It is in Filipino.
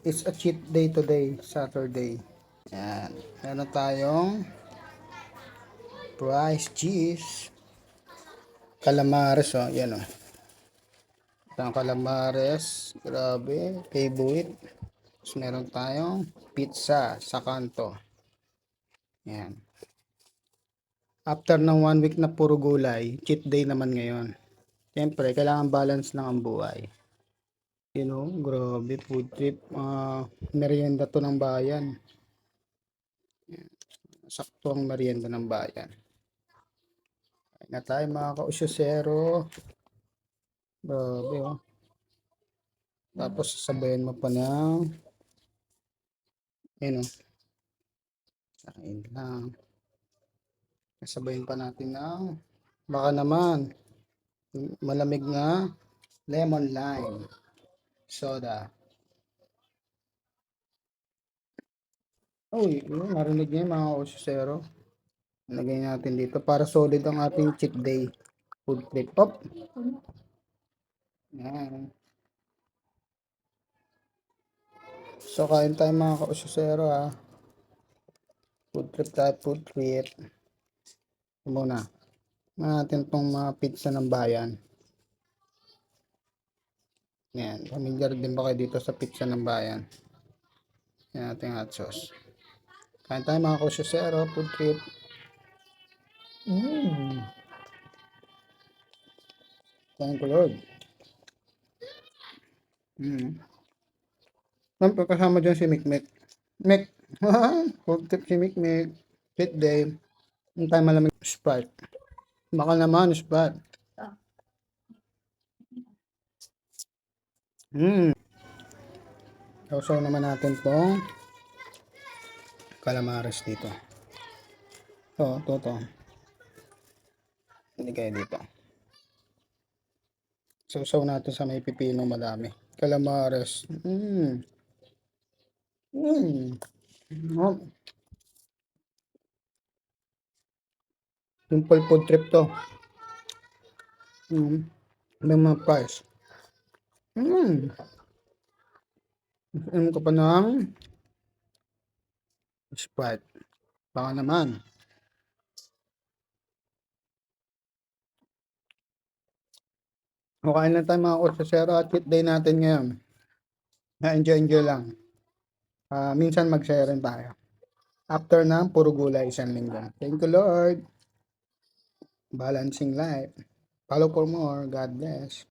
It's a cheat day today, Saturday. Yan. Meron tayong rice, cheese, calamares, oh. Yan, oh. Itong calamares. Grabe. Favorite. Tapos meron tayong pizza sa kanto. Yan. After ng 1 week na puro gulay, cheat day naman ngayon. Siyempre, kailangan balance lang ang buhay. You know, grabe, food trip. Merienda to ng bayan. Sakto ang merienda ng bayan. Kain na tayo mga kausyosero. Grabe, oh. Tapos sasabayan mo pa ng yun, oh. Kain lang. Sasabayan pa natin ng baka naman malamig na lemon lime soda. Uy, yun, narinig niyo yung mga kausyosero. Lagay natin dito para solid ang ating cheat day food trip. Pop. Yan. So, kain tayo mga kausyosero, ha. Food trip tayo, food trip. Muna. Natin tong mga pizza ng bayan. Yan. Familiar din ba kayo dito sa pizza ng bayan? Yan ating hot sauce. Kain tayo mga kausyosero, food trip. Thank you, Lord. Kasama dyan si Mikmik. Mik. Food trip si Mikmik. Cheat day. Yung tayo malamig Sprite. Baka naman Sprite. Sausaw naman natin tong calamares dito. To. Hindi kayo dito. Sausaw natin sa may pipino madami. Calamares. Simple food trip to. May mga price. Ano ko pa ng Sprite. Baka naman. Kain lang tayo mga kausyosero at cheat day natin ngayon. Enjoy lang. Minsan mag-share rin tayo. After ng puro gulay isang linggo. Thank you, Lord. Balancing life. Follow for more. God bless.